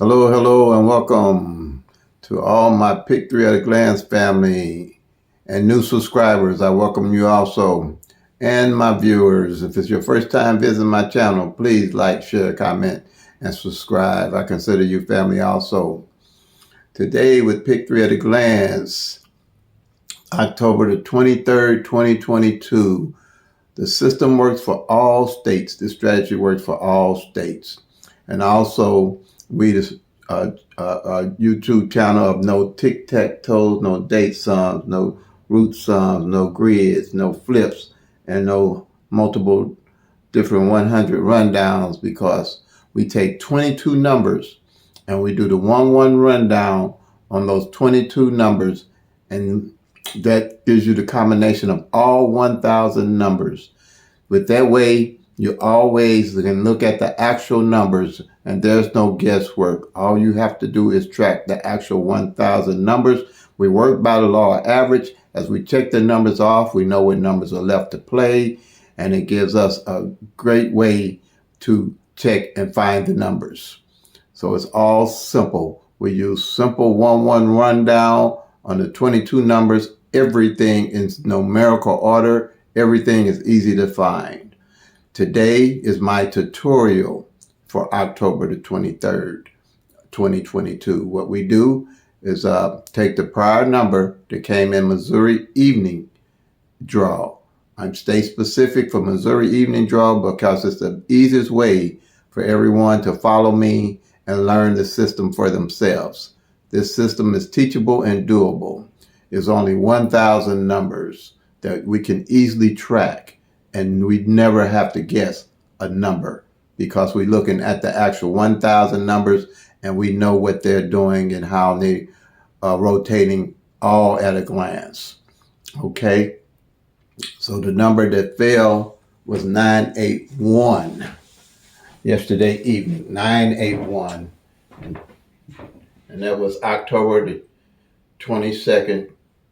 Hello, hello, and welcome to all my Pick Three at a Glance family and new subscribers. I welcome you also, and my viewers. If it's your first time visiting my channel, please like, share, comment, and subscribe. I consider you family also. Today with Pick Three at a Glance, October the 23rd, 2022. The system works for all states. This strategy works for all states. And also, we YouTube channel of no tic-tac-toes, no date sums, no root sums, no grids, no flips, and no multiple different 100 rundowns, because we take 22 numbers and we do the 1-1 rundown on those 22 numbers, and that gives you the combination of all 1,000 numbers. With that way, you always can look at the actual numbers and there's no guesswork. All you have to do is track the actual 1,000 numbers. We work by the law of average. As we check the numbers off, we know what numbers are left to play, and it gives us a great way to check and find the numbers. So it's all simple. We use simple 1-1 rundown on the 22 numbers. Everything is numerical order. Everything is easy to find. Today is my tutorial for October the 23rd, 2022. What we do is take the prior number that came in Missouri evening draw. I'm state specific for Missouri evening draw because it's the easiest way for everyone to follow me and learn the system for themselves. This system is teachable and doable. It's only 1,000 numbers that we can easily track, and we never have to guess a number because we're looking at the actual 1,000 numbers and we know what they're doing and how they are rotating all at a glance. Okay, so the number that fell was 981 yesterday evening, 981, and that was October the 22nd,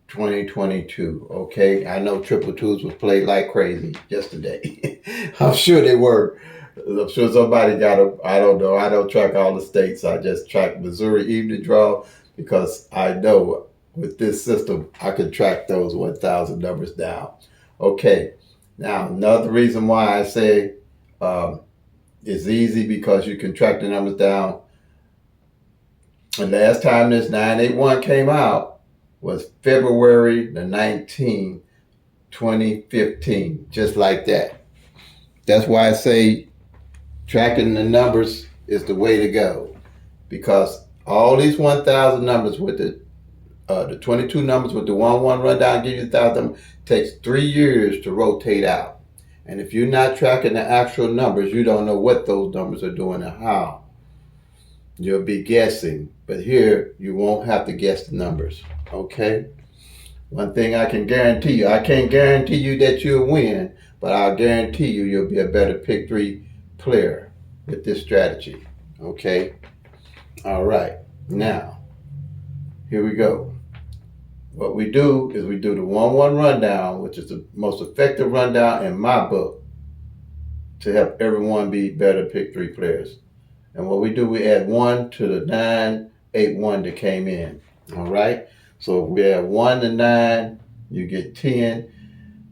2022. Okay, I know triple twos was played like crazy yesterday. I'm sure they were. I'm sure somebody got a, I don't know. I don't track all the states. I just track Missouri evening draw because I know with this system I can track those 1,000 numbers down. Okay, now another reason why I say it's easy because you can track the numbers down. The last time this 981 came out was February the 19th, 2015, just like that. That's why I say tracking the numbers is the way to go, because all these 1,000 numbers with the 22 numbers with the 1-1 rundown give you 1,000 takes 3 years to rotate out. And if you're not tracking the actual numbers, you don't know what those numbers are doing and how. You'll be guessing, but here you won't have to guess the numbers. Okay? One thing I can guarantee you, I can't guarantee you that you'll win, but I'll guarantee you you'll be a better pick three player with this strategy. Okay? All right. Now, here we go. What we do is we do the 1-1 rundown, which is the most effective rundown in my book to help everyone be better pick three players. And what we do, we add 1 to the 981 that came in. All right? So if we add 1 to 9, you get 10,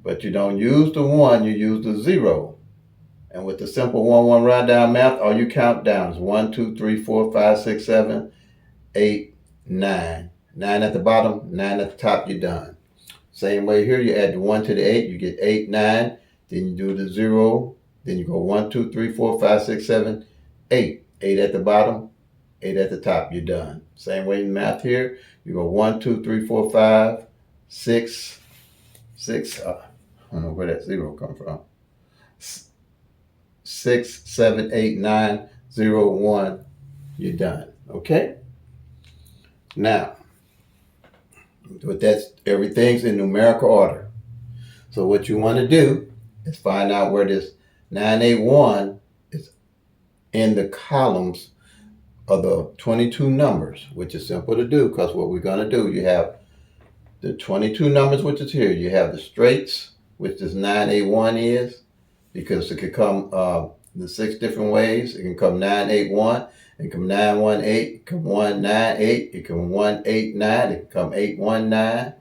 but you don't use the 1, you use the 0. And with the simple 1-1 rundown math, all you count down is 1, 2, 3, 4, 5, 6, 7, 8, 9. 9 at the bottom, 9 at the top, you're done. Same way here, you add the 1 to the 8, you get 8, 9. Then you do the 0. Then you go 1, 2, 3, 4, 5, 6, 7, 8. 8 at the bottom, 8 at the top, you're done. Same way in math here. You go 1, 2, 3, 4, 5, 6, 6. I don't know where that 0 come from. 6, 7, 8, 9, 0, 1. You're done. Okay? Now, with that, everything's in numerical order. So what you want to do is find out where this 981 is in the columns of the 22 numbers, which is simple to do because what we're going to do, you have the 22 numbers, which is here. You have the straights, which this 981 is, because it could come the 6 different ways. It can come 981, It can come 918, it can come 198, it can 189, it can come 819,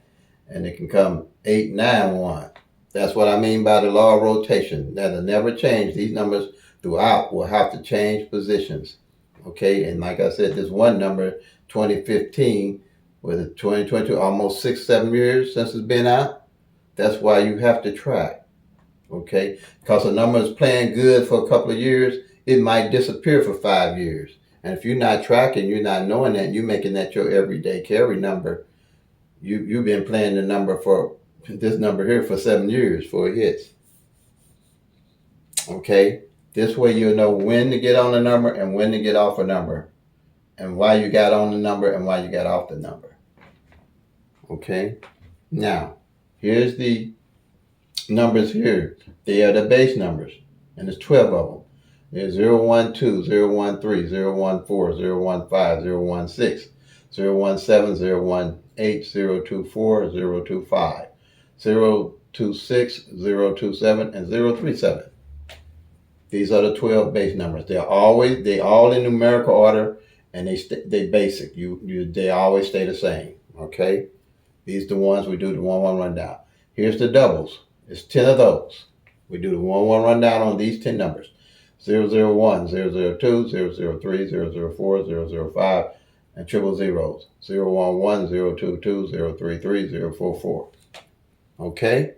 and it can come 891. That's what I mean by the law of rotation. That'll never change. These numbers throughout will have to change positions. Okay, and like I said, this one number, 2015, with 2022, almost 6-7 years since it's been out. That's why you have to track. Okay, because a number is playing good for a couple of years, it might disappear for 5 years. And if you're not tracking, you're not knowing that, you're making that your everyday carry number. You've been playing the number for this number here for 7 years for it hits. Okay, this way you'll know when to get on the number and when to get off a number, and why you got on the number and why you got off the number. Okay, now here's the numbers here. They are the base numbers, and there's 12 of them. There's 012, 013, 014, 015, 016, 017, 018, 024, 025, 026, 027, and 037. These are the 12 base numbers. They all in numerical order, and they basic. They always stay the same. Okay, these are the ones we do the 1-1 rundown. Here's the doubles. It's 10 of those. We do the 1-1 rundown on these 10 numbers. 001, 002, 003, 004, 005, and triple zeros. 011, 022, 033, 044. Okay?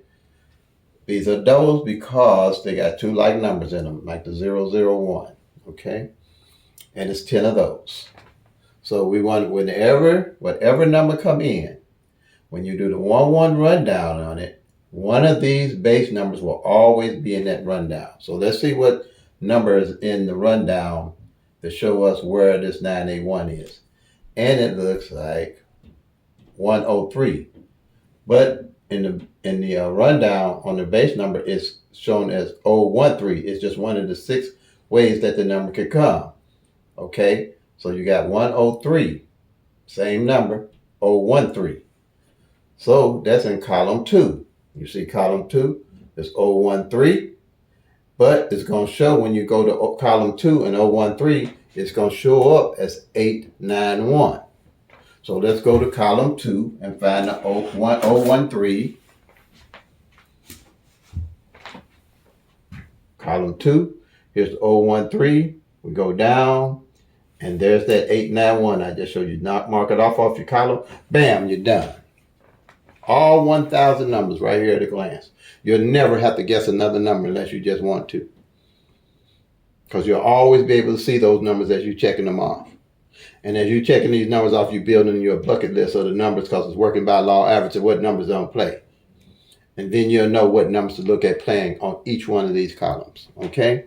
These are doubles because they got two like numbers in them, like the 001. Okay? And it's 10 of those. So we want whatever number come in, when you do the 1-1 rundown on it, one of these base numbers will always be in that rundown. So let's see what number is in the rundown to show us where this 981 is. And it looks like 103. But in the rundown on the base number, it's shown as 013. It's just one of the 6 ways that the number could come. Okay, so you got 103, same number, 013. So that's in column 2. You see column 2 is 013, but it's going to show when you go to column 2 and 013, it's going to show up as 891. So let's go to column 2 and find the 013. Column 2, here's the 013. We go down, and there's that 891 I just showed you. Mark it off your column. Bam, you're done. All 1,000 numbers right here at a glance. You'll never have to guess another number unless you just want to, because you'll always be able to see those numbers as you're checking them off. And as you're checking these numbers off, you're building your bucket list of the numbers, because it's working by law average of what numbers don't play. And then you'll know what numbers to look at playing on each one of these columns. Okay?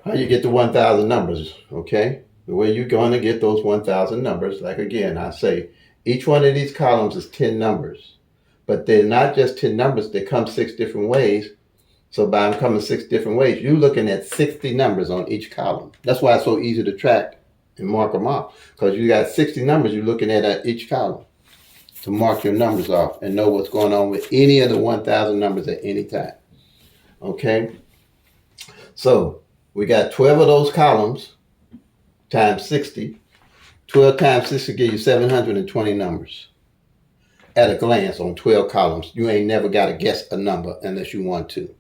How you get the 1,000 numbers? Okay? The way you're going to get those 1,000 numbers, like again, I say, each one of these columns is 10 numbers. But they're not just 10 numbers, they come 6 different ways. So by them coming 6 different ways, you're looking at 60 numbers on each column. That's why it's so easy to track and mark them off, because you got 60 numbers you're looking at each column to mark your numbers off and know what's going on with any of the 1,000 numbers at any time. Okay? So we got 12 of those columns times 60. 12 times 60 give you 720 numbers at a glance on 12 columns. You ain't never got to guess a number unless you want to.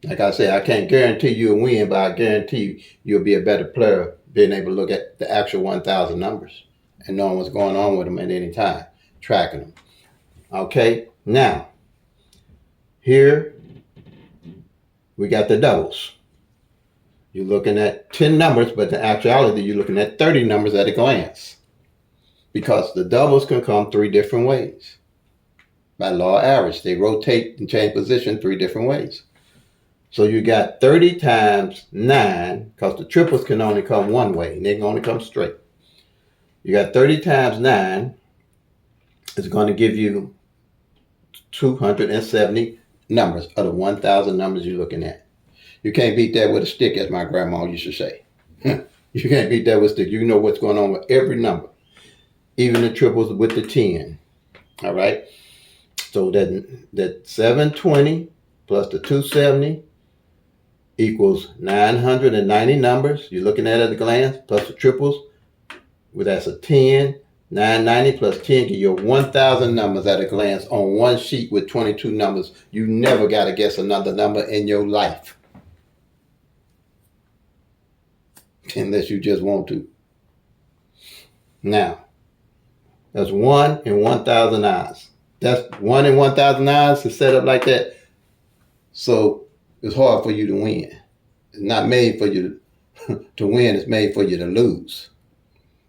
Like I said, I can't guarantee you'll win, but I guarantee you'll be a better player being able to look at the actual 1,000 numbers and knowing what's going on with them at any time, tracking them. Okay, now, here we got the doubles. You're looking at 10 numbers, but in actuality, you're looking at 30 numbers at a glance, because the doubles can come 3 different ways. By law of average, they rotate and change position 3 different ways. So you got 30 times 9, because the triples can only come one way, and they can only come straight. You got 30 times 9 is going to give you 270 numbers of the 1,000 numbers you're looking at. You can't beat that with a stick, as my grandma used to say. You can't beat that with a stick. You know what's going on with every number, even the triples with the 10. All right? So that 720 plus the 270 equals 990 numbers. You're looking at it at a glance, plus the triples. Well, that's a 10. 990 plus 10 give you 1,000 numbers at a glance on one sheet with 22 numbers. You never got to guess another number in your life. Unless you just want to. Now, that's 1 in 1,000 eyes. That's 1 in 1,000 eyes to set up like that. So it's hard for you to win. It's not made for you to win. It's made for you to lose.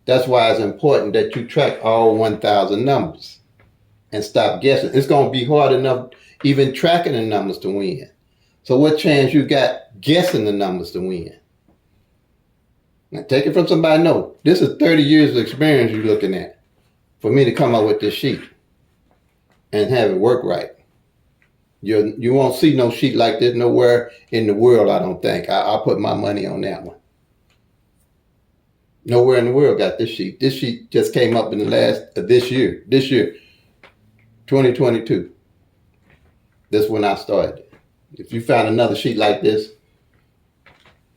That's why it's important that you track all 1,000 numbers and stop guessing. It's going to be hard enough even tracking the numbers to win. So what chance you got guessing the numbers to win? Now take it from somebody I know. This is 30 years of experience you're looking at for me to come up with this sheet and have it work right. You won't see no sheet like this nowhere in the world, I don't think. I'll put my money on that one. Nowhere in the world got this sheet. This sheet just came up in the this year, 2022. That's when I started. If you found another sheet like this,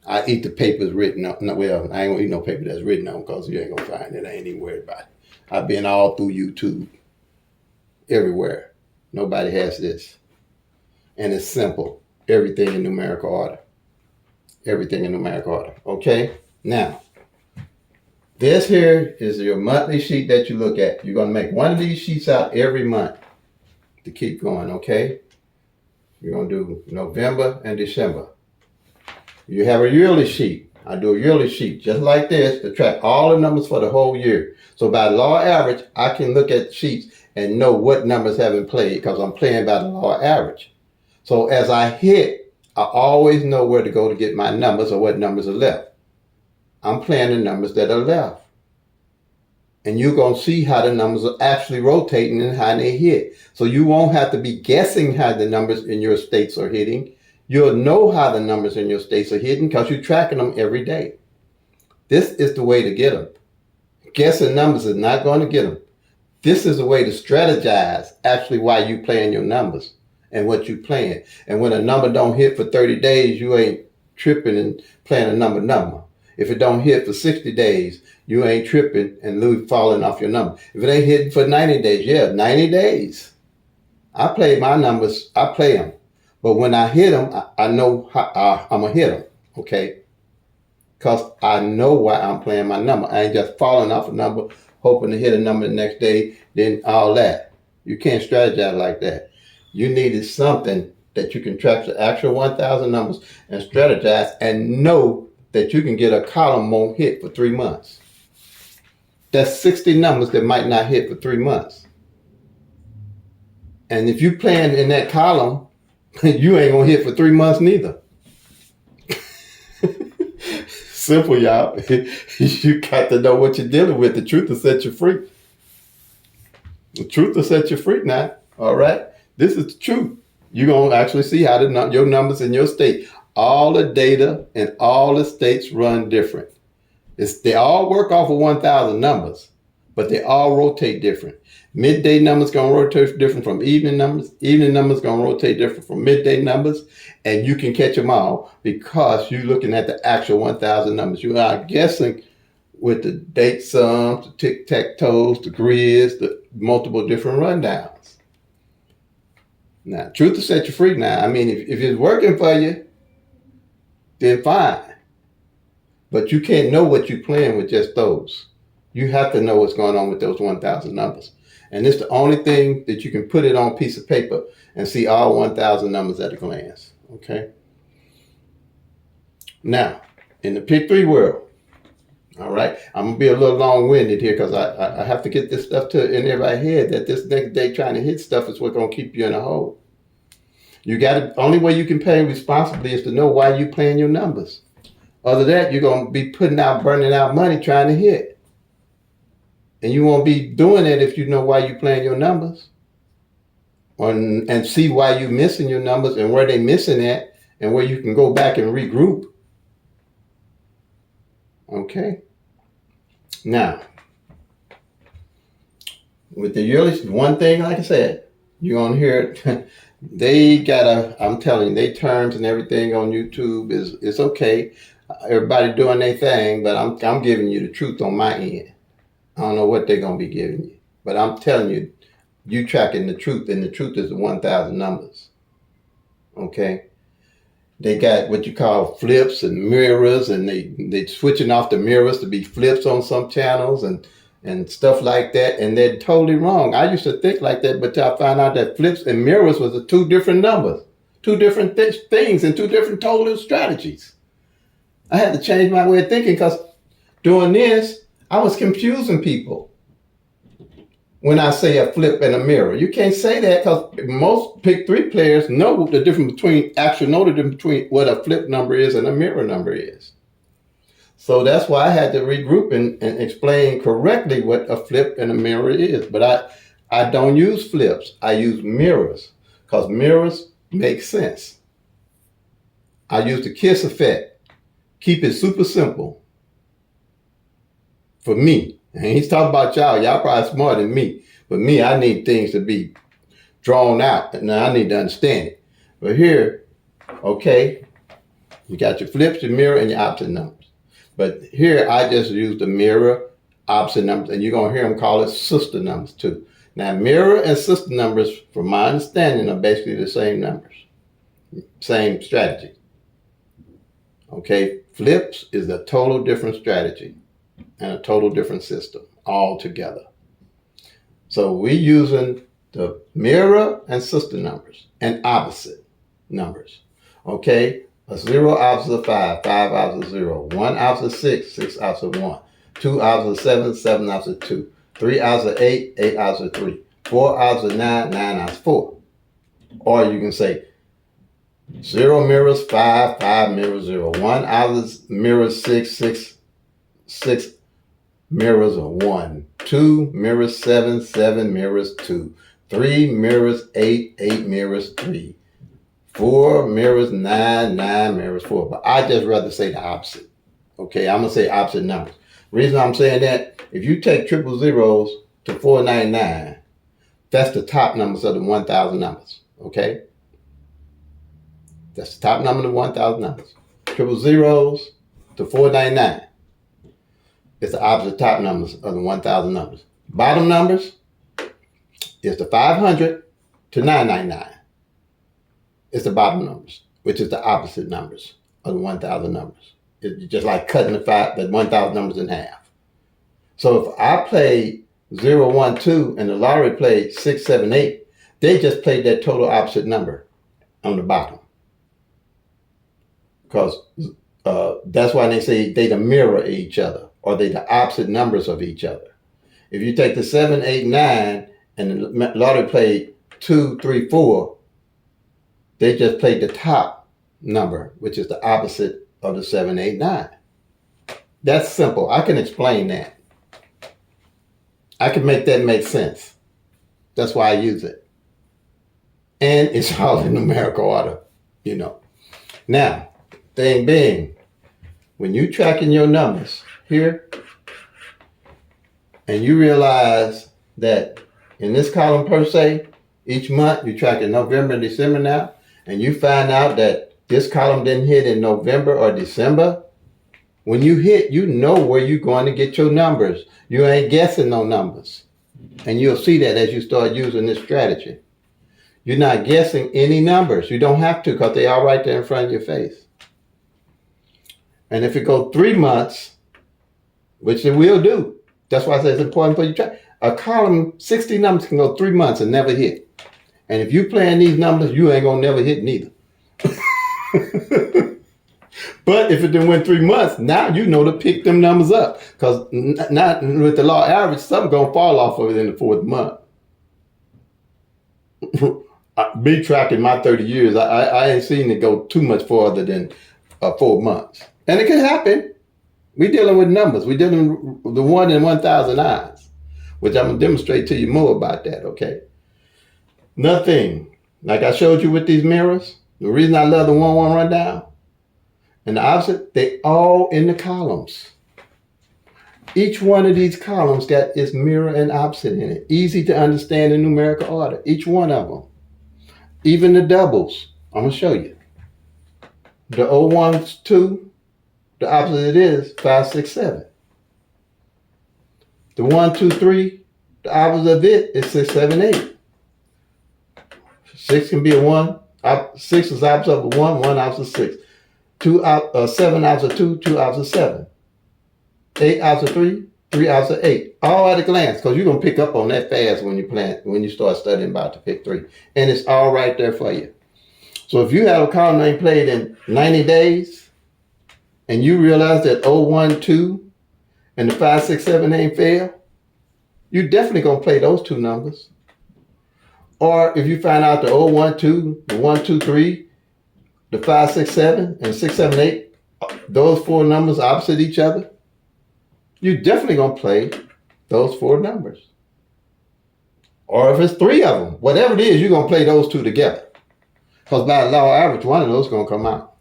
I eat the papers written on. No, well, I ain't gonna eat no paper that's written on because you ain't gonna find it. I ain't even worried about it. I've been all through YouTube, everywhere. Nobody has this. And it's simple. Everything in numerical order. Everything in numerical order. Okay? Now, this here is your monthly sheet that you look at. You're going to make one of these sheets out every month to keep going, okay? You're going to do November and December. You have a yearly sheet. I do a yearly sheet just like this to track all the numbers for the whole year. So by law average, I can look at sheets and know what numbers haven't played because I'm playing by the law average. So as I hit, I always know where to go to get my numbers or what numbers are left. I'm playing the numbers that are left. And you're going to see how the numbers are actually rotating and how they hit. So you won't have to be guessing how the numbers in your states are hitting. You'll know how the numbers in your states are hitting because you're tracking them every day. This is the way to get them. Guessing numbers is not going to get them. This is a way to strategize actually why you playing your numbers and what you playing. And when a number don't hit for 30 days, you ain't tripping and playing a number. If it don't hit for 60 days, you ain't tripping and falling off your number. If it ain't hitting for 90 days, 90 days. I play my numbers, I play them. But when I hit them, I know how I'm going to hit them, okay? Because I know why I'm playing my number. I ain't just falling off a number, hoping to hit a number the next day, then all that. You can't strategize like that. You needed something that you can track the actual 1,000 numbers and strategize and know that you can get a column won't hit for 3 months. That's 60 numbers that might not hit for 3 months. And if you plan in that column, you ain't going to hit for 3 months neither. Simple, y'all. You got to know what you're dealing with. The truth will set you free. The truth will set you free now. All right? This is the truth. You're going to actually see how your numbers in your state. All the data in all the states run different. They all work off of 1,000 numbers, but they all rotate different. Midday numbers going to rotate different from evening numbers. Evening numbers going to rotate different from midday numbers. And you can catch them all because you're looking at the actual 1,000 numbers. You are guessing with the date sums, the tic-tac-toes, the grids, the multiple different rundowns. Now, truth will set you free now. I mean, if it's working for you, then fine. But you can't know what you're playing with just those. You have to know what's going on with those 1,000 numbers. And it's the only thing that you can put it on a piece of paper and see all 1,000 numbers at a glance. Okay? Now, in the Pick 3 world, all right, I'm going to be a little long-winded here because I have to get this stuff in everybody's head that this next day trying to hit stuff is what's going to keep you in a hole. Only way you can play responsibly is to know why you're playing your numbers. Other than that, you're going to be burning out money trying to hit. And you won't be doing it if you know why you're playing your numbers. And see why you're missing your numbers and where they're missing at and where you can go back and regroup. Okay? Now, with the yearly, one thing, like I said, You're gonna hear it. They got I'm telling you, they terms and everything on YouTube is it's okay. Everybody doing their thing, but I'm giving you the truth on my end. I don't know what they're gonna be giving you, but I'm telling you, you tracking the truth, and the truth is the 1,000 numbers. Okay. They got what you call flips and mirrors, and they switching off the mirrors to be flips on some channels and stuff like that, and they're totally wrong. I used to think like that, but I found out that flips and mirrors was the two different numbers, two different things, and two different total strategies. I had to change my way of thinking because doing this, I was confusing people. When I say a flip and a mirror, you can't say that because most pick three players know the difference between what a flip number is and a mirror number is. So that's why I had to regroup and explain correctly what a flip and a mirror is. But I don't use flips. I use mirrors because mirrors make sense. I use the KISS effect. Keep it super simple. For me. And he's talking about y'all. Y'all probably smarter than me. But me, I need things to be drawn out. And I need to understand it. But here, okay, you got your flips, your mirror, and your opposite numbers. But here, I just use the mirror, opposite numbers. And you're going to hear them call it sister numbers too. Now, mirror and sister numbers, from my understanding, are basically the same numbers. Same strategy. Okay, flips is a total different strategy and a total different system altogether. So we're using the mirror and sister numbers and opposite numbers. Okay, a 0 opposite of 5, 5 opposite of 0, 1 opposite of 6, 6 opposite of 1, 2 opposite of 7, 7 opposite of 2, 3 opposite of 8, 8 opposite of 3, 4 opposite of 9, 9 opposite of 4. Or you can say 0 mirrors 5, 5 mirrors 0, 1 opposite mirrors 6, 6, 6 mirrors of 1, 2 mirrors 7, 7 mirrors 2, 3 mirrors 8, 8 mirrors 3, 4 mirrors 9, 9 mirrors 4. But I just rather say the opposite. Okay, I'm going to say opposite numbers. Reason I'm saying that, if you take triple zeros to 499, that's the top numbers of the 1,000 numbers. Okay? That's the top number of the 1,000 numbers. Triple zeros to 499. It's the opposite top numbers of the 1,000 numbers. Bottom numbers is the 500 to 999. It's the bottom numbers, which is the opposite numbers of the 1,000 numbers. It's just like cutting the 1,000 numbers in half. So if I play 0, 1, 2 and the lottery played 6, 7, 8, they just played that total opposite number on the bottom. Because that's why they say they mirror each other. Or they the opposite numbers of each other. If you take the 7, 8, 9, and the lottery played 2, 3, 4, they just played the top number, which is the opposite of the 7, 8, 9. That's simple. I can explain that. I can make that make sense. That's why I use it. And it's all in numerical order, you know. Now, thing being, when you tracking your numbers here, and you realize that in this column per se, each month you're tracking November and December now, and you find out that this column didn't hit in November or December, when you hit, you know where you're going to get your numbers. You ain't guessing no numbers. And you'll see that as you start using this strategy. You're not guessing any numbers. You don't have to because they are right there in front of your face. And if it goes 3 months, which it will do. That's why I say it's important for you to track. A column, 60 numbers can go 3 months and never hit. And if you playing these numbers, you ain't going to never hit neither. But if it done went 3 months, now you know to pick them numbers up. Because not with the law average, something going to fall off of it in the 4th month. Me tracking my 30 years, I ain't seen it go too much farther than 4 months. And it can happen. We're dealing with numbers. We're dealing with the 1 in 1,000 odds, which I'm going to demonstrate to you more about that, okay? Nothing. Like I showed you with these mirrors, the reason I love the 1-1 rundown and the opposite, they all in the columns. Each one of these columns got its mirror and opposite in it. Easy to understand in numerical order. Each one of them. Even the doubles. I'm going to show you. The 01, 2, the opposite is 5, 6, 7. The 1, 2, 3, the opposite of it is 6, 7, 8. 6 can be a 1. 6 is opposite of a 1, 1 opposite 6. 7 opposite 2, 2 opposite 7. 8 opposite 3, 3 opposite 8. All at a glance, because you're going to pick up on that fast when you start studying about to pick 3. And it's all right there for you. So if you have a column ain't played in 90 days, and you realize that 01, 2, and the 5, 6, 7 ain't failed, you're definitely going to play those two numbers. Or if you find out the 01, 2, the 1, 2, 3, the 5, 6, 7, and 6, 7, 8, those four numbers opposite each other, you're definitely going to play those four numbers. Or if it's 3 of them, whatever it is, you're going to play those two together. Because by law average, one of those is going to come out.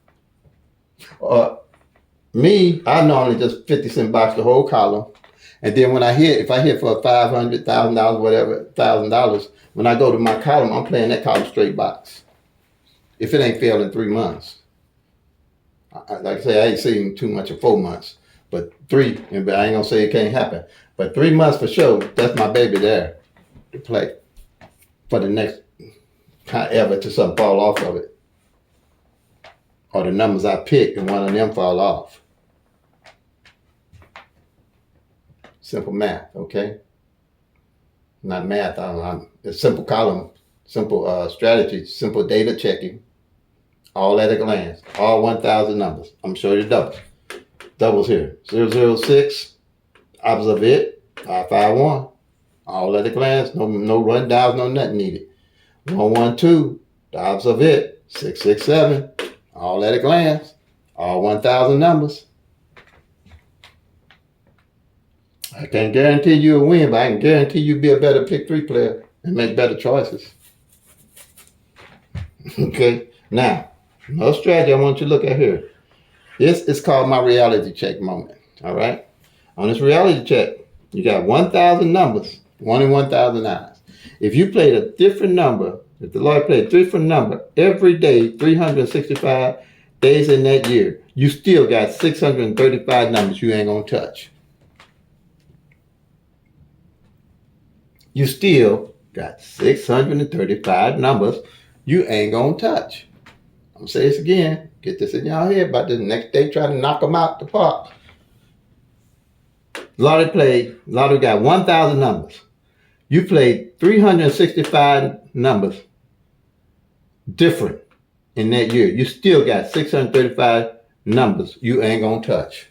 Me, I normally just 50-cent box the whole column. And then when if I hit for $500, $1,000, whatever, $1,000, when I go to my column, I'm playing that column straight box. If it ain't failed in 3 months. Like I say, I ain't seen too much in 4 months. But 3, and I ain't going to say it can't happen. But 3 months for sure, that's my baby there to play for the next ever till something fall off of it. Or the numbers I pick and one of them fall off. Simple math, okay? Not math, it's simple column, simple strategy, simple data checking, all at a glance, all 1,000 numbers. I'm going to show you the doubles. Doubles here, 006, opposite of it, 551, all at a glance, no rundowns, no nothing needed. 112, the opposite of it, 667, all at a glance, all 1,000 numbers. I can't guarantee you a win, but I can guarantee you be a better pick 3 player and make better choices. Okay, now, another strategy I want you to look at here. This is called my reality check moment, all right? On this reality check, you got 1,000 numbers, 1 in 1,000 eyes. If you played a different number, if the Lord played a different number every day, 365 days in that year, you still got 635 numbers you ain't going to touch. You still got 635 numbers you ain't going to touch. I'm going to say this again. Get this in y'all head about the next day, try to knock them out the park. Lotto got 1,000 numbers. You played 365 numbers different in that year. You still got 635 numbers you ain't going to touch.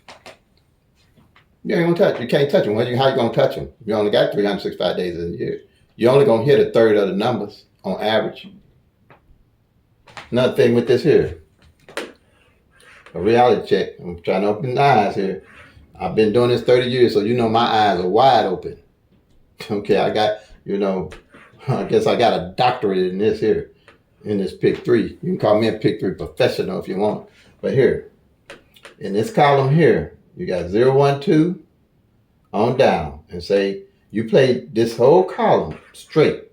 You ain't going to touch. You can't touch them. How you going to touch them? You only got 365 days in a year. You're only going to hit a third of the numbers on average. Another thing with this here. A reality check. I'm trying to open the eyes here. I've been doing this 30 years, so you know my eyes are wide open. Okay, I got, I guess I got a doctorate in this here, in this pick 3. You can call me a pick 3 professional if you want. But here, in this column here, you got 0, 1, 2 on down, and say you played this whole column straight,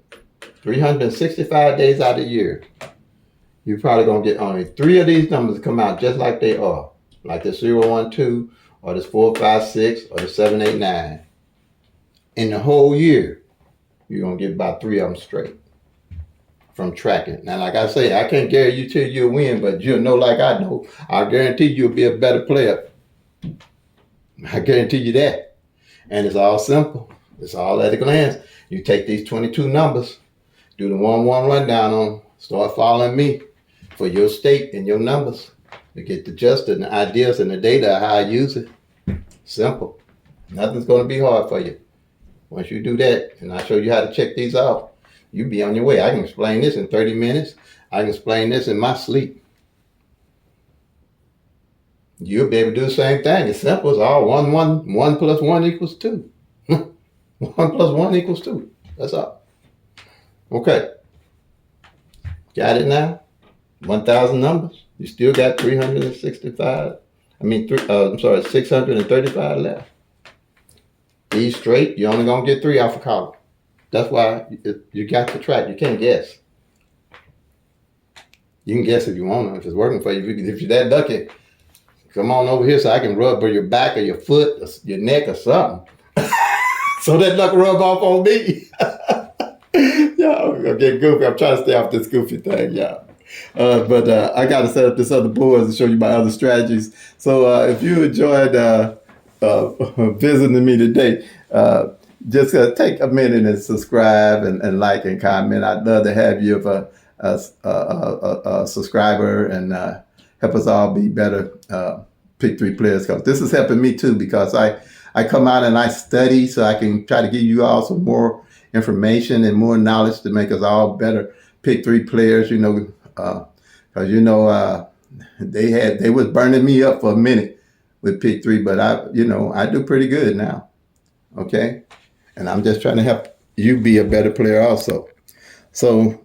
365 days out of the year. You're probably going to get only 3 of these numbers to come out just like they are. Like this 0, 1, 2, or this 4, 5, 6, or the 7, 8, 9. In the whole year, you're going to get about 3 of them straight from tracking. Now, like I say, I can't guarantee you'll win, but you'll know like I know. I guarantee you'll be a better player. I guarantee you that. And it's all simple. It's all at a glance. You take these 22 numbers, do the 1-1 rundown on them, start following me for your state and your numbers to get the gist and the ideas and the data of how I use it. Simple. Nothing's going to be hard for you. Once you do that, and I show you how to check these off, you'll be on your way. I can explain this in 30 minutes. I can explain this in my sleep. You'll be able to do the same thing. It's simple. It's all 1, 1. 1 plus 1 equals 2. 1 plus 1 equals 2. That's all. Okay. Got it now? 1,000 numbers. You still got 635 left. These straight, you're only going to get 3 off a column. That's why you got to track. You can't guess. You can guess if you want to, if it's working for you. If you're that lucky, come on over here so I can rub your back or your foot or your neck or something. So that luck rub off on me. Y'all, I'm getting goofy. I'm trying to stay off this goofy thing, y'all. But I got to set up this other board to show you my other strategies. So if you enjoyed visiting me today, just take a minute and subscribe and like and comment. I'd love to have you as a subscriber and help us all be better pick 3 players. Because this is helping me too, because I come out and I study so I can try to give you all some more information and more knowledge to make us all better pick 3 players. You know, because they was burning me up for a minute with pick 3, but I do pretty good now. Okay, and I'm just trying to help you be a better player also. So,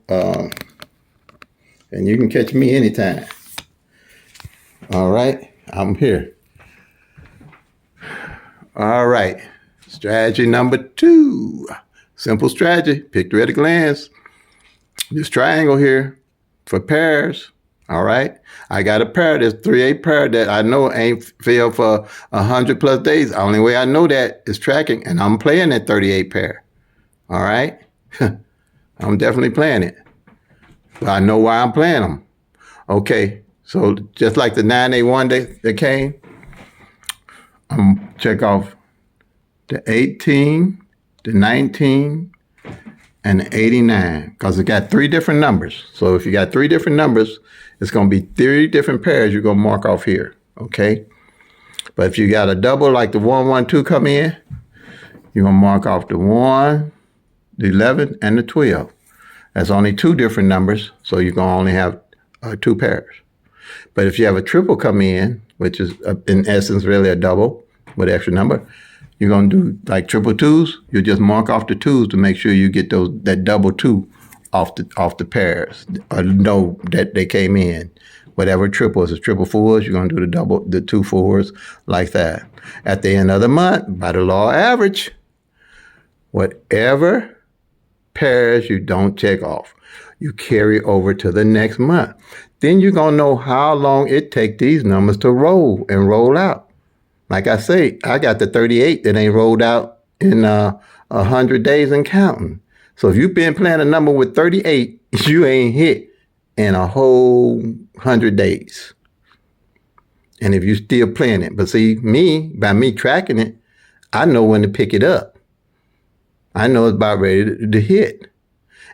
and you can catch me anytime. All right, I'm here. All right, strategy number 2. Simple strategy, pick 3 at a glance. This triangle here for pairs. All right, I got a pair. This 3-8 pair that I know ain't failed for 100+ days. The only way I know that is tracking, and I'm playing that 38 pair. All right, I'm definitely playing it. But I know why I'm playing them. Okay, so just like the 981 that came, I'm gonna check off the 18, the 19, and the 89, because it got 3 different numbers. So if you got 3 different numbers, it's going to be 3 different pairs you're going to mark off here, okay? But if you got a double like the 112 come in, you're going to mark off the 1, the 11, and the 12. That's only 2 different numbers, so you're going to only have 2 pairs. But if you have a triple come in, which is in essence really a double with extra number, you're going to do like triple 2s. You just mark off the 2s to make sure you get that double 2 off the pairs, or know that they came in. Whatever triples is triple 4s, you're going to do the 2 4s like that. At the end of the month, by the law of average, whatever pairs you don't check off, you carry over to the next month. Then you're going to know how long it takes these numbers to roll out. Like I say, I got the 38 that ain't rolled out in 100 days and counting. So if you've been playing a number with 38, you ain't hit in a whole 100 days. And if you're still playing it. But see, by me tracking it, I know when to pick it up. I know it's about ready to hit.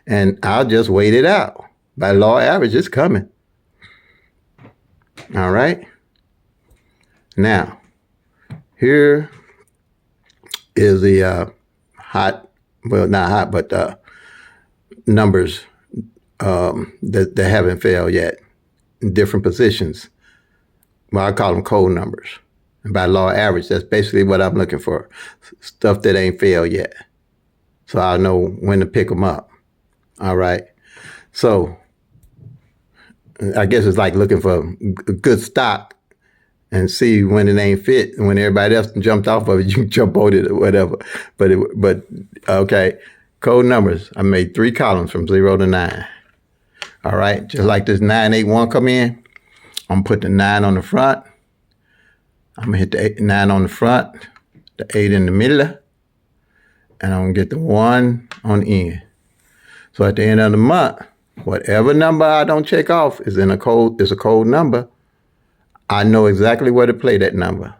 And I'll just wait it out. By law of average, it's coming. All right? Now, here is the numbers that haven't failed yet in different positions. Well, I call them code numbers. And by law of average, that's basically what I'm looking for. Stuff that ain't failed yet. So I'll know when to pick them up. All right. So I guess it's like looking for a good stock and see when it ain't fit, and when everybody else jumped off of it, you can jump on it or whatever. But okay, code numbers. I made 3 columns from 0 to 9. All right, just like this 981 come in, I'm gonna put the 9 on the front. I'm gonna hit the 9 on the front, the 8 in the middle, and I'm gonna get the 1 on the end. So at the end of the month, whatever number I don't check off is a code number. I know exactly where to play that number.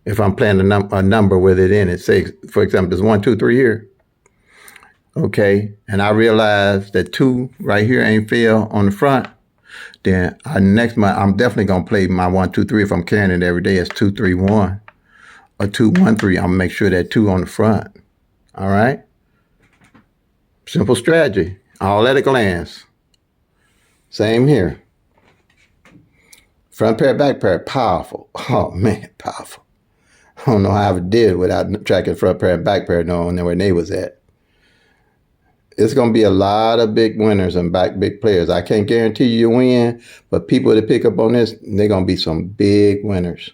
If I'm playing a number with it in it, say, for example, there's 1, 2, 3 here. Okay, and I realize that 2 right here ain't fail on the front, then next month, I'm definitely going to play my 1, 2, 3 if I'm carrying it every day as 2, 3, 1 or 2, 1, 3. I'm going to make sure that 2 on the front. All right? Simple strategy. All at a glance. Same here. Front pair, back pair, powerful. Oh, man, powerful. I don't know how I ever did it without tracking front pair and back pair, knowing where they was at. It's going to be a lot of big winners and big players. I can't guarantee you win, but people that pick up on this, they're going to be some big winners.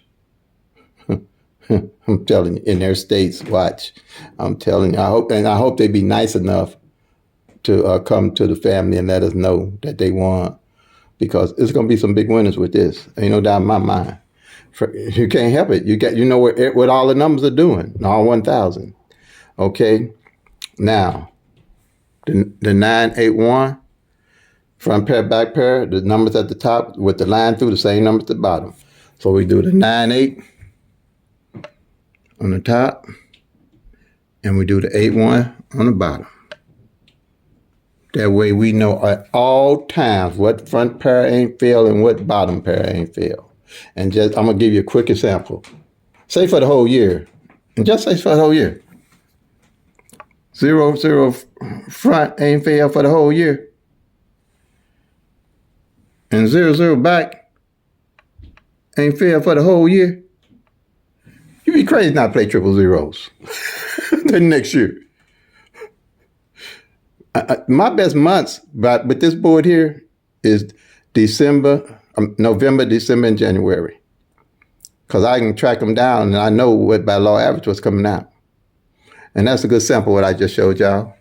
I'm telling you, in their states, watch. I'm telling you, I hope they be nice enough to come to the family and let us know that they won, because it's going to be some big winners with this. Ain't no doubt in my mind. You can't help it. You know what all the numbers are doing, all 1,000. Okay, now the 981 front pair, back pair, the numbers at the top with the line through, the same numbers at the bottom. So we do the 98 on the top, and we do the 81 on the bottom. That way we know at all times what front pair ain't fail and what bottom pair ain't fail. And just, I'm gonna give you a quick example. Say for the whole year, and just say for the whole year. 0, 0 front ain't fail for the whole year. And 0, 0 back ain't fail for the whole year. You'd be crazy not to play triple zeros the next year. My best months with this board here is November, December, and January. Because I can track them down and I know what by law average was coming out. And that's a good sample what I just showed y'all.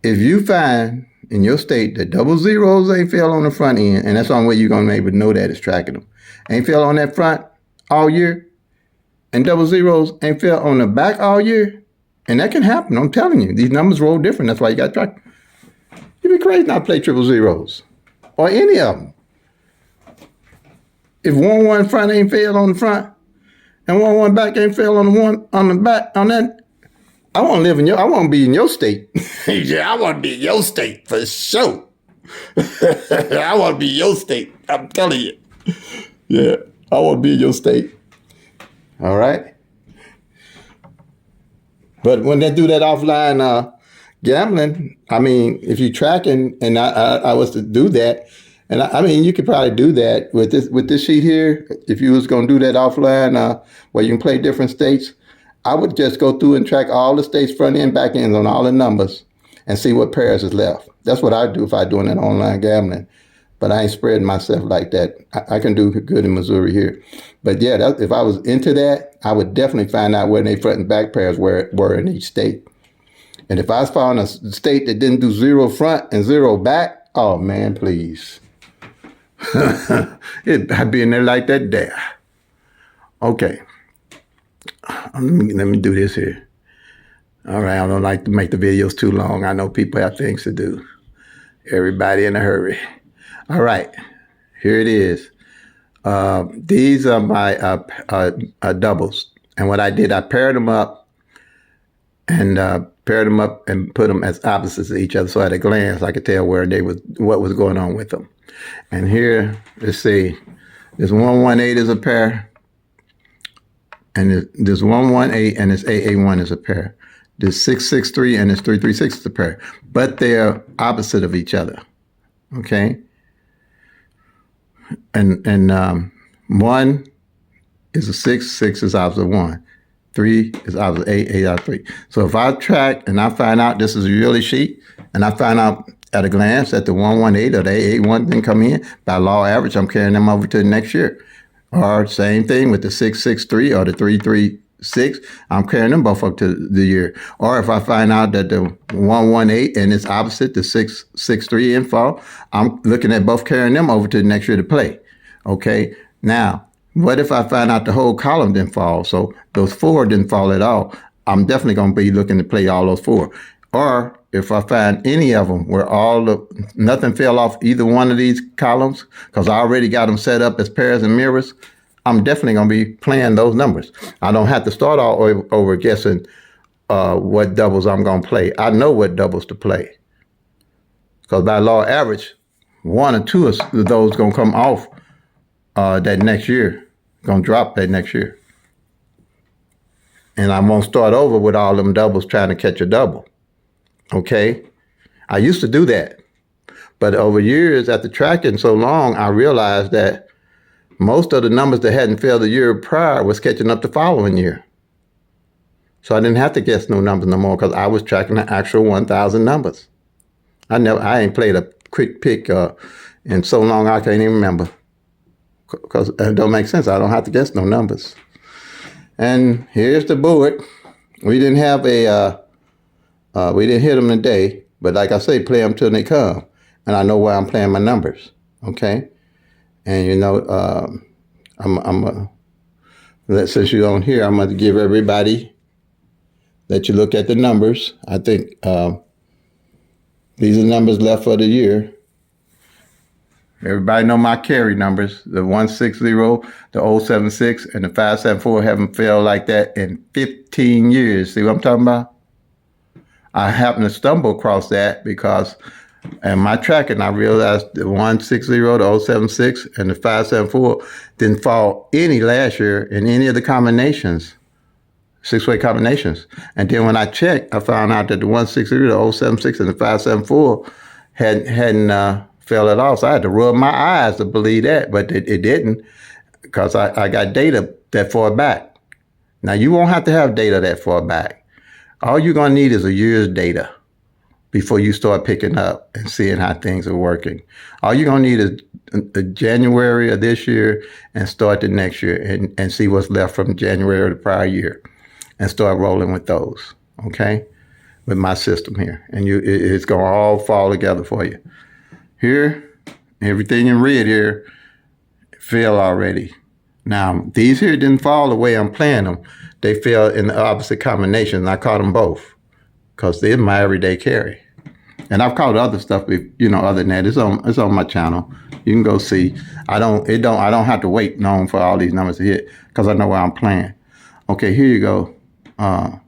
If you find in your state that double zeros ain't fail on the front end, and that's the only way you're going to be able to know that is tracking them, ain't fail on that front all year, and double zeros ain't fail on the back all year, and that can happen. I'm telling you, these numbers roll different. That's why you got to track. You'd be crazy not to play triple zeros or any of them. If 1-1 front ain't fail on the front and 1-1 back ain't fail on the one on the back on that, I want to be in your state. Yeah, I want to be in your state for sure. I want to be in your state. I'm telling you. Yeah, I want to be in your state. All right. But when they do that offline gambling, I mean, if you're tracking, and I was to do that, and I mean, you could probably do that with this sheet here. If you was going to do that offline, where you can play different states, I would just go through and track all the states front end, back ends on all the numbers, and see what pairs is left. That's what I do if I'm doing that online gambling. But I ain't spreading myself like that. I can do good in Missouri here. But yeah, if I was into that, I would definitely find out where they front and back pairs were in each state. And if I found a state that didn't do 0 front and 0 back, oh man, please. I'd be in there like that there. Okay. Let me do this here. All right, I don't like to make the videos too long. I know people have things to do. Everybody in a hurry. All right, here it is. These are my doubles. And what I did, I paired them up and put them as opposites of each other. So at a glance, I could tell what was going on with them. And here, let's see, this 118 is a pair. And this 118 and this 881 is a pair. This 663 and this 336 is a pair. But they're opposite of each other. Okay? And 1 is a 6, 6 is opposite 1. 3 is opposite 8, 8 opposite 3. So if I track and I find out this is a yearly sheet, and I find out at a glance that the 118 or the 881 didn't come in, by law average, I'm carrying them over to the next year. Or same thing with the 663 or the 336, I'm carrying them both up to the year. Or if I find out that the 118 and it's opposite, the 663 in fall, I'm looking at both carrying them over to the next year to play. Okay, now, what if I find out the whole column didn't fall? So those 4 didn't fall at all. I'm definitely going to be looking to play all those 4. Or if I find any of them where nothing fell off either one of these columns, because I already got them set up as pairs and mirrors, I'm definitely going to be playing those numbers. I don't have to start all over guessing what doubles I'm going to play. I know what doubles to play. Because by law average, 1 or 2 of those going to come off that next year, going to drop that next year. And I won't start over with all them doubles trying to catch a double. Okay? I used to do that. But over years, after tracking so long, I realized that most of the numbers that hadn't failed the year prior was catching up the following year. So I didn't have to guess no numbers no more because I was tracking the actual 1,000 numbers. I ain't played a quick pick in so long I can't even remember. Because it don't make sense. I don't have to guess no numbers. And here's the board. We didn't have we didn't hit them today, but like I say, play them till they come. And I know where I'm playing my numbers, okay? And since you're on here, I'm going to give everybody that you look at the numbers. I think these are numbers left for the year. Everybody know my carry numbers. The 160, the 076, and the 574 haven't failed like that in 15 years. See what I'm talking about? I happened to stumble across that because in my tracking, I realized the 160, the 076, and the 574 didn't fall any last year in any of the combinations, six-way combinations. And then when I checked, I found out that the 160, the 076, and the 574 hadn't fell at all. So I had to rub my eyes to believe that, but it didn't, because I got data that far back. Now, you won't have to have data that far back. All you're going to need is a year's data before you start picking up and seeing how things are working. All you're going to need is January of this year and start the next year and see what's left from January of the prior year and start rolling with those, okay, with my system here. And it's going to all fall together for you. Here, everything in red here fell already. Now, these here didn't fall the way I'm playing them. They fell in the opposite combination. I caught them both because they're my everyday carry. And I've caught other stuff, other than that. It's on my channel. You can go see. I don't have to wait long for all these numbers to hit because I know where I'm playing. Okay, here you go. And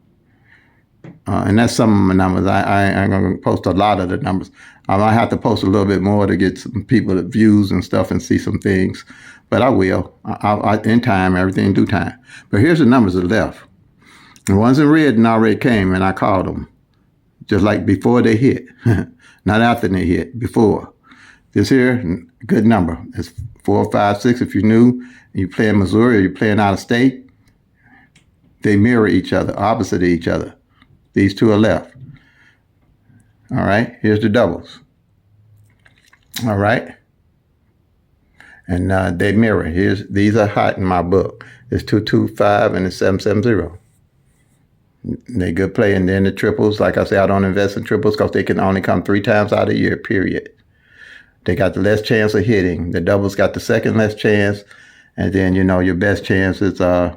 that's some of my numbers. I ain't going to post a lot of the numbers. I might have to post a little bit more to get some people the views and stuff and see some things. But I will. In time, everything in due time. But here's the numbers that left. The ones in red and already came, and I called them. Just like before they hit. Not after they hit, before. This here, good number. It's 4, 5, 6. If you're new and you play in Missouri or you're playing out of state, they mirror each other, opposite of each other. These two are left. All right, here's the doubles. All right. And they mirror. These are hot in my book. It's 225 and it's 770. They good play. And then the triples, like I say, I don't invest in triples because they can only come 3 times out of a year, period. They got the less chance of hitting. The doubles got the second less chance. And then, your best chance is the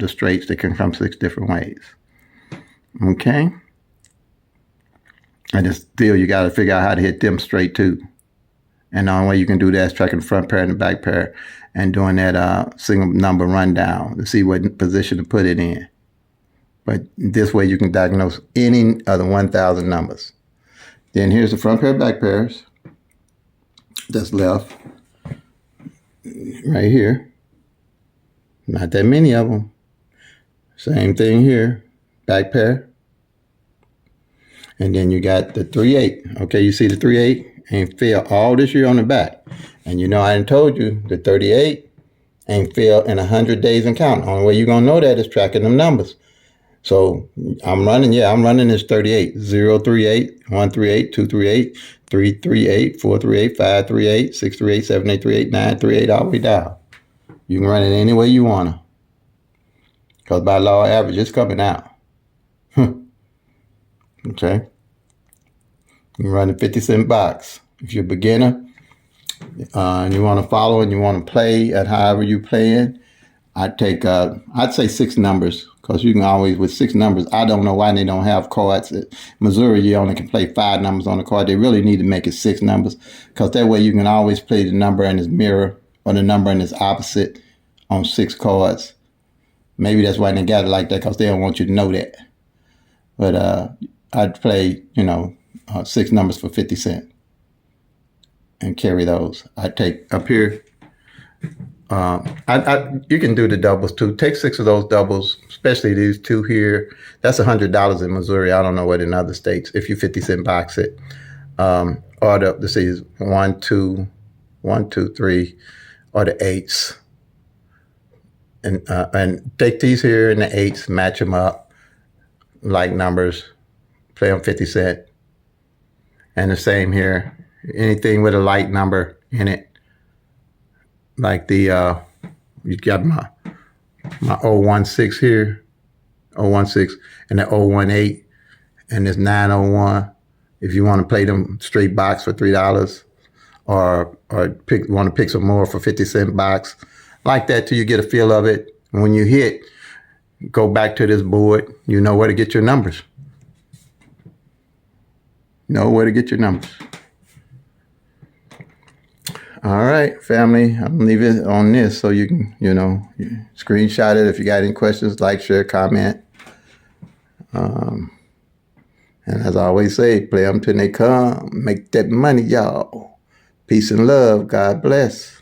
straights that can come 6 different ways. Okay? And still, you got to figure out how to hit them straight, too. And the only way you can do that is tracking the front pair and the back pair and doing that single number rundown to see what position to put it in. But this way you can diagnose any of the 1,000 numbers. Then here's the front pair, back pairs. That's left. Right here. Not that many of them. Same thing here. Back pair. And then you got the 3-8. Okay, you see the 3-8 ain't failed all this year on the back. And I done told you the 38 ain't failed in 100 days and counting. Only way you're going to know that is tracking them numbers. So I'm running this 38, 038, 138, 238, 338, 438, 538, 638, 7838, 938, all the way down. You can run it any way you want to. Because by law of average, it's coming out. Okay. You can run a 50-cent box. If you're a beginner and you want to follow and you want to play at however you playing, I'd say 6 numbers. Because you can always, with 6 numbers, I don't know why they don't have cards. At Missouri, you only can play 5 numbers on the card. They really need to make it 6 numbers. Because that way you can always play the number in its mirror or the number in its opposite on 6 cards. Maybe that's why they got it like that, because they don't want you to know that. But I'd play, 6 numbers for 50 cents and carry those. I'd take up here. You can do the doubles too. Take 6 of those doubles, especially these 2 here. That's $100 in Missouri. I don't know what in other states. If you 50-cent box it, or let's see, 1, 2, 1, 2, 3, or the 8s, and take these here and the 8s, match them up like numbers, play them 50 cent, and the same here. Anything with a light number in it. Like you got my my 016 here, 016, and the 018, and this 901. If you want to play them straight box for $3, or want to pick some more for 50-cent box, like that till you get a feel of it. And when you hit, go back to this board. You know where to get your numbers. Know where to get your numbers. All right, family. I'm gonna leave it on this so you can, screenshot it. If you got any questions, like, share, comment. And as I always say, play them till they come. Make that money, y'all. Peace and love. God bless.